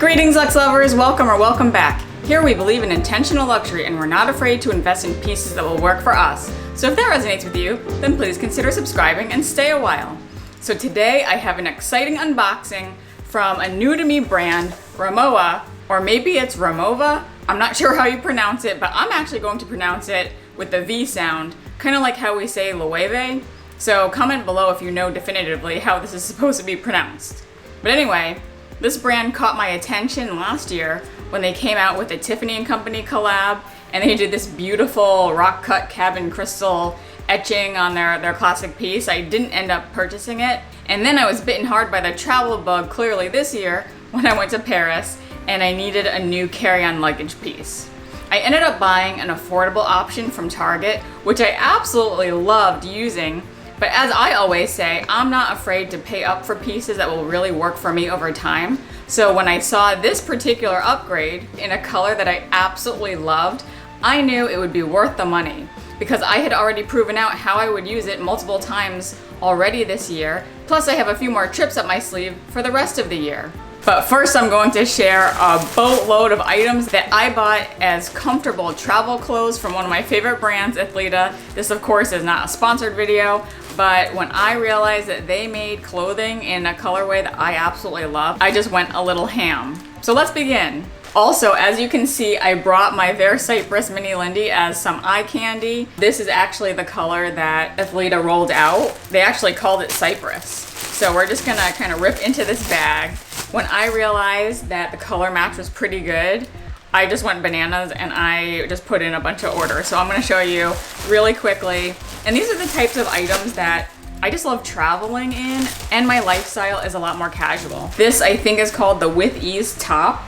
Greetings, luxe lovers, welcome back. Here we believe in intentional luxury and we're not afraid to invest in pieces that will work for us. So if that resonates with you, then please consider subscribing and stay a while. So today I have an exciting unboxing from a new to me brand, Rimowa, or maybe it's Rimowa. I'm not sure how you pronounce it, but I'm actually going to pronounce it with the V sound, kind of like how we say Loewe. So comment below if you know definitively how this is supposed to be pronounced. But anyway, this brand caught my attention last year when they came out with a Tiffany & Company collab, and they did this beautiful rock cut cabin crystal etching on their classic piece. I didn't end up purchasing it, and then I was bitten hard by the travel bug clearly this year when I went to Paris and I needed a new carry-on luggage piece. I ended up buying an affordable option from Target, which I absolutely loved using. But as I always say, I'm not afraid to pay up for pieces that will really work for me over time. So when I saw this particular upgrade in a color that I absolutely loved, I knew it would be worth the money because I had already proven out how I would use it multiple times already this year. Plus I have a few more trips up my sleeve for the rest of the year. But first I'm going to share a boatload of items that I bought as comfortable travel clothes from one of my favorite brands, Athleta. This of course is not a sponsored video, but when I realized that they made clothing in a colorway that I absolutely love, I just went a little ham. So let's begin. Also, as you can see, I brought my Vert Cypres Mini Lindy as some eye candy. This is actually the color that Athleta rolled out. They actually called it Cypress. So we're just gonna kind of rip into this bag. When I realized that the color match was pretty good, I just went bananas and I just put in a bunch of orders. So I'm gonna show you really quickly. And these are the types of items that I just love traveling in, and my lifestyle is a lot more casual. This I think is called the With Ease top.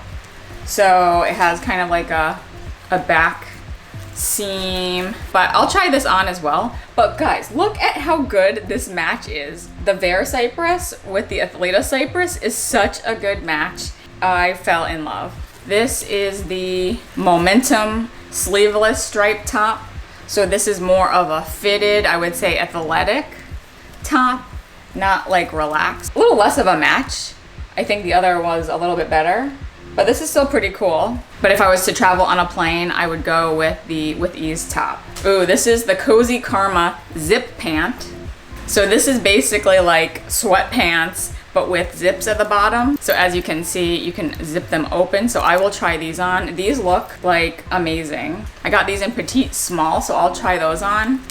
So it has kind of like a back seam, but I'll try this on as well. But guys, look at how good this match is. The Vert Cypres with the Athleta Cypress is such a good match. I fell in love. This is the Momentum sleeveless striped top. So this is more of a fitted, I would say athletic top, not like relaxed. A little less of a match. I think the other was a little bit better, but this is still pretty cool. But if I was to travel on a plane, I would go with the With Ease top. Ooh, this is the Cozy Karma zip pant. So this is basically like sweatpants, but with zips at the bottom. So as you can see, you can zip them open. So I will try these on. These look like amazing. I got these in petite small, so I'll try those on.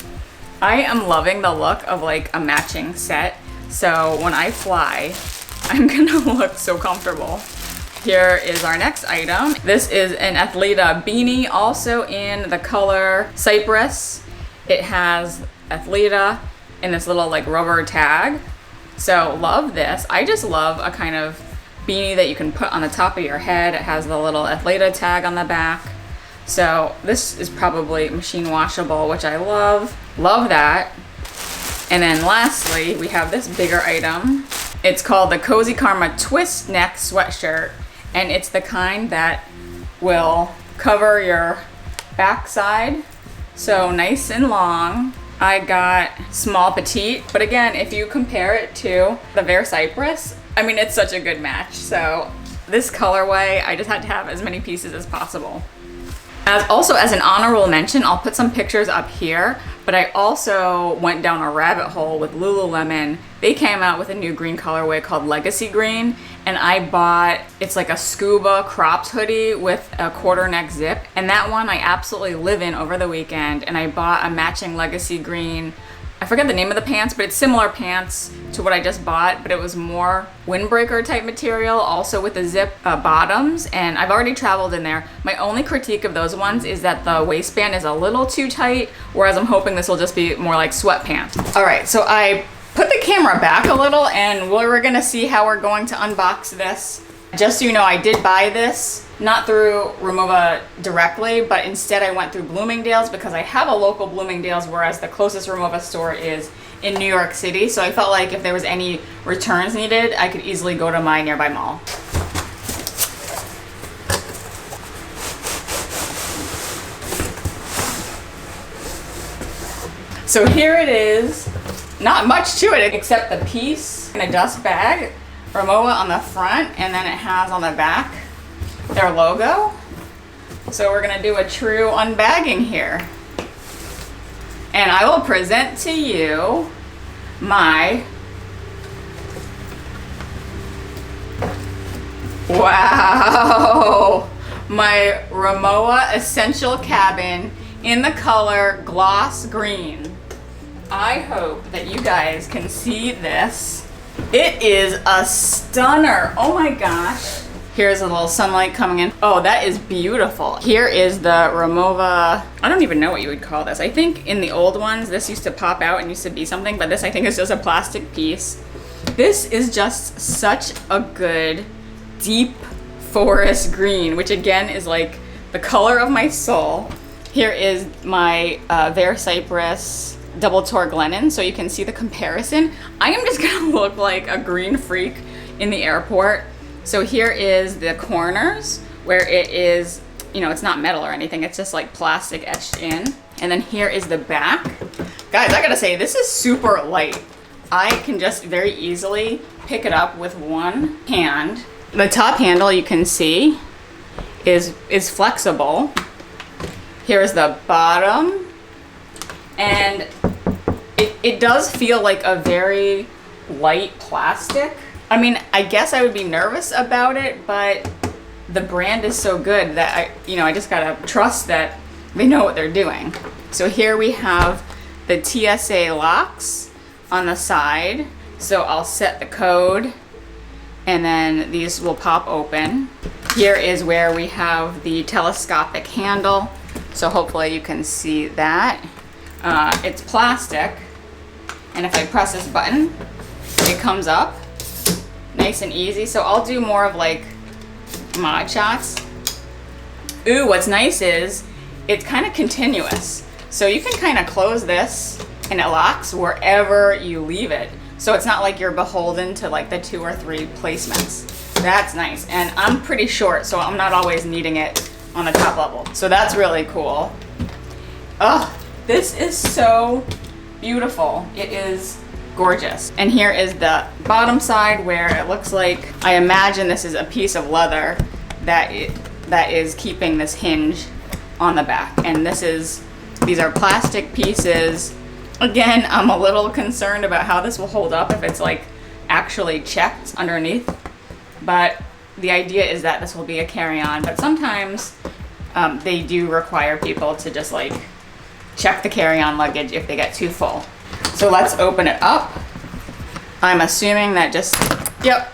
I am loving the look of like a matching set. So when I fly, I'm gonna look so comfortable. Here is our next item. This is an Athleta beanie, also in the color Cypress. It has Athleta in this little like rubber tag. So love this. I just love a kind of beanie that you can put on the top of your head. It has the little Athleta tag on the back. So this is probably machine washable, which I love. Love that. And then lastly, we have this bigger item. It's called the Cozy Karma twist neck sweatshirt. And it's the kind that will cover your backside. So nice and long. I got small petite, but again, if you compare it to the Vert Cypres, I mean, it's such a good match. So this colorway, I just had to have as many pieces as possible. Also as an honorable mention, I'll put some pictures up here, but I also went down a rabbit hole with Lululemon. They came out with a new green colorway called Legacy Green, and I bought, it's like a scuba cropped hoodie with a quarter neck zip, and that one I absolutely live in over the weekend. And I bought a matching Legacy Green, I forget the name of the pants, but it's similar pants to what I just bought, but it was more windbreaker type material, also with the zip bottoms, and I've already traveled in there. My only critique of those ones is that the waistband is a little too tight, whereas I'm hoping this will just be more like sweatpants. All right, so I put the camera back a little, and we're gonna see how we're going to unbox this. Just so you know, I did buy this not through Rimowa directly, but instead I went through Bloomingdale's because I have a local Bloomingdale's, whereas the closest Rimowa store is in New York City. So I felt like if there was any returns needed, I could easily go to my nearby mall. So here it is. Not much to it except the piece in a dust bag. Rimowa on the front, and then it has on the back their logo. So we're gonna do a true unbagging here. And I will present to you my, wow, my Rimowa Essential Cabin in the color gloss green. I hope that you guys can see this. It is a stunner. Oh my gosh. Here's a little sunlight coming in. Oh, that is beautiful. Here is the Rimowa, I don't even know what you would call this. I think in the old ones, this used to pop out and used to be something, but this I think is just a plastic piece. This is just such a good deep forest green, which again is like the color of my soul. Here is my Vert Cypres double tore Glennon, so you can see the comparison. I am just gonna look like a green freak in the airport. So here is the corners where it is, you know, it's not metal or anything, it's just like plastic etched in. And then here is the back. Guys, I gotta say, this is super light. I can just very easily pick it up with one hand. The top handle, you can see, is flexible. Here's the bottom. And it does feel like a very light plastic. I mean, I guess I would be nervous about it, but the brand is so good that I just gotta trust that they know what they're doing. So here we have the TSA locks on the side. So I'll set the code and then these will pop open. Here is where we have the telescopic handle. So hopefully you can see that. It's plastic. And if I press this button, it comes up. Nice and easy. So I'll do more of like mod shots. Ooh, what's nice is it's kind of continuous. So you can kind of close this and it locks wherever you leave it. So it's not like you're beholden to like the 2 or 3 placements. That's nice. And I'm pretty short, so I'm not always needing it on the top level. So that's really cool. Oh, this is so beautiful. It is gorgeous. And here is the bottom side where it looks like, I imagine this is a piece of leather that is keeping this hinge on the back. And these are plastic pieces. Again, I'm a little concerned about how this will hold up if it's like actually checked underneath. But the idea is that this will be a carry-on. But sometimes they do require people to just like check the carry-on luggage if they get too full. So let's open it up. I'm assuming that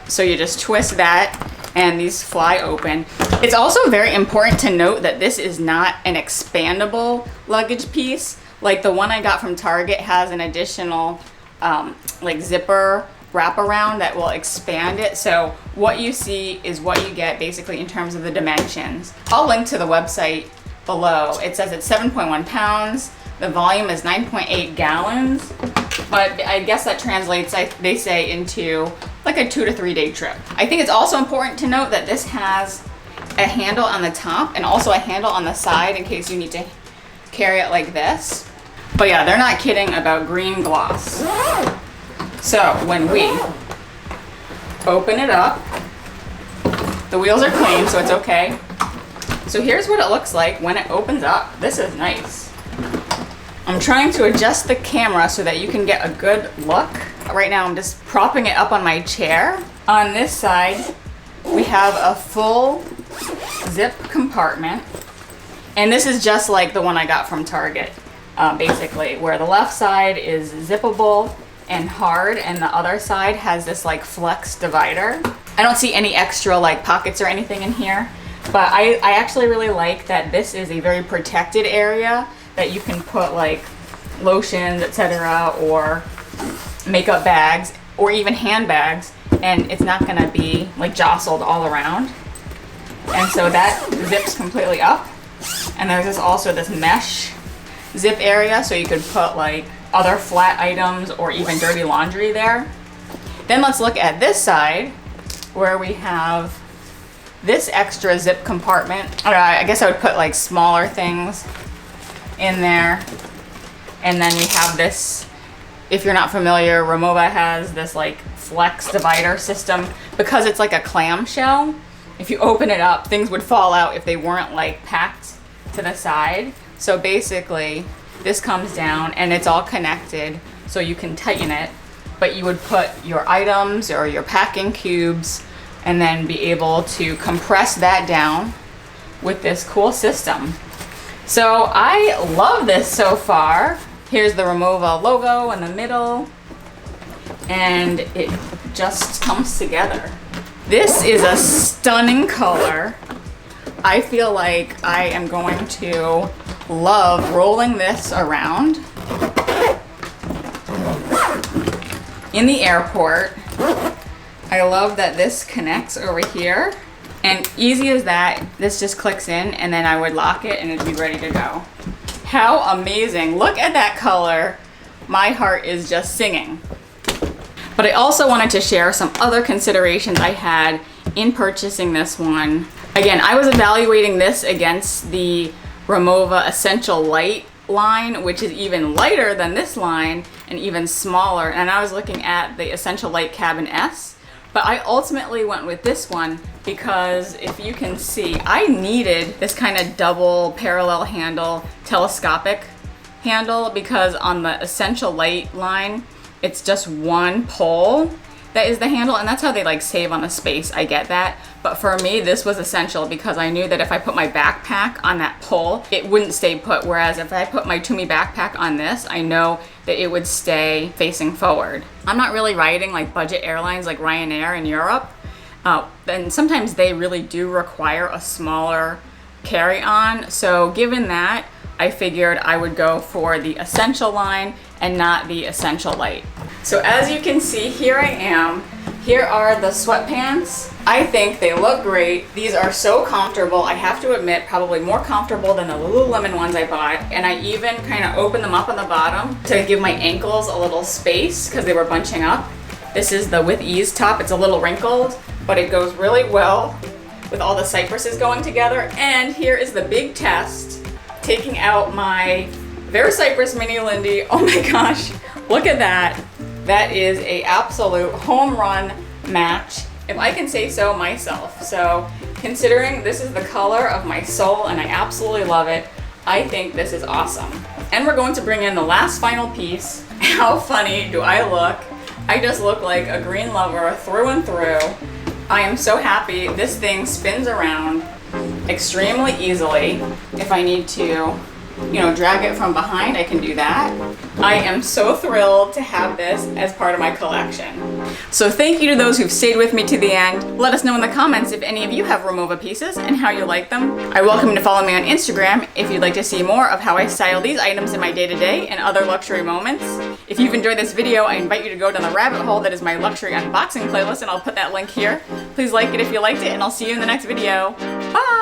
so you just twist that and these fly open. It's also very important to note that this is not an expandable luggage piece. Like the one I got from Target has an additional like zipper wraparound that will expand it. So what you see is what you get basically in terms of the dimensions. I'll link to the website below. It says it's 7.1 pounds. The volume is 9.8 gallons, but I guess that translates, they say, into like a 2 to 3 day trip. I think it's also important to note that this has a handle on the top and also a handle on the side in case you need to carry it like this. But yeah, they're not kidding about green gloss. So when we open it up, the wheels are clean, so it's okay. So here's what it looks like when it opens up. This is nice. I'm trying to adjust the camera so that you can get a good look. Right now I'm just propping it up on my chair. On this side, we have a full zip compartment. And this is just like the one I got from Target, basically, where the left side is zippable and hard and the other side has this like flex divider. I don't see any extra like pockets or anything in here, but I actually really like that this is a very protected area that you can put like lotions, etc., or makeup bags, or even handbags, and it's not gonna be like jostled all around. And so that zips completely up. And there's also this mesh zip area, so you could put like other flat items or even dirty laundry there. Then let's look at this side where we have this extra zip compartment. I guess I would put like smaller things in there. And then we have this, if you're not familiar, Rimowa has this like flex divider system. Because it's like a clamshell, if you open it up, things would fall out if they weren't like packed to the side. So basically this comes down and it's all connected so you can tighten it, but you would put your items or your packing cubes and then be able to compress that down with this cool system. So I love this so far. Here's the Rimowa logo in the middle and it just comes together. This is a stunning color. I feel like I am going to love rolling this around in the airport. I love that this connects over here. And easy as that, this just clicks in and then I would lock it and it'd be ready to go. How amazing. Look at that color. My heart is just singing. But I also wanted to share some other considerations I had in purchasing this one. Again, I was evaluating this against the Rimowa Essential Light line, which is even lighter than this line and even smaller. And I was looking at the Essential Light Cabin S. But I ultimately went with this one because if you can see, I needed this kind of double parallel handle, telescopic handle, because on the Essential Light line, it's just one pole that is the handle, and that's how they like save on the space. I get that. But for me, this was essential because I knew that if I put my backpack on that pole, it wouldn't stay put. Whereas if I put my Tumi backpack on this, I know that it would stay facing forward. I'm not really riding like budget airlines like Ryanair in Europe. And sometimes they really do require a smaller carry-on. So given that, I figured I would go for the Essential line and not the Essential Light. So as you can see, here I am. Here are the sweatpants. I think they look great. These are so comfortable. I have to admit, probably more comfortable than the Lululemon ones I bought. And I even kind of opened them up on the bottom to give my ankles a little space because they were bunching up. This is the With Ease top. It's a little wrinkled, but it goes really well with all the cypresses going together. And here is the big test. Taking out my Vert Cypres Mini Lindy. Oh my gosh, look at that. That is a absolute home run match, if I can say so myself. So considering this is the color of my soul and I absolutely love it, I think this is awesome. And we're going to bring in the last final piece. How funny do I look? I just look like a green lover through and through. I am so happy. This thing spins around extremely easily. If I need to, drag it from behind, I can do that. I am so thrilled to have this as part of my collection. So thank you to those who've stayed with me to the end. Let us know in the comments if any of you have Rimowa pieces and how you like them. I welcome you to follow me on Instagram if you'd like to see more of how I style these items in my day-to-day and other luxury moments. If you've enjoyed this video, I invite you to go down the rabbit hole that is my luxury unboxing playlist, and I'll put that link here. Please like it if you liked it, and I'll see you in the next video. Bye!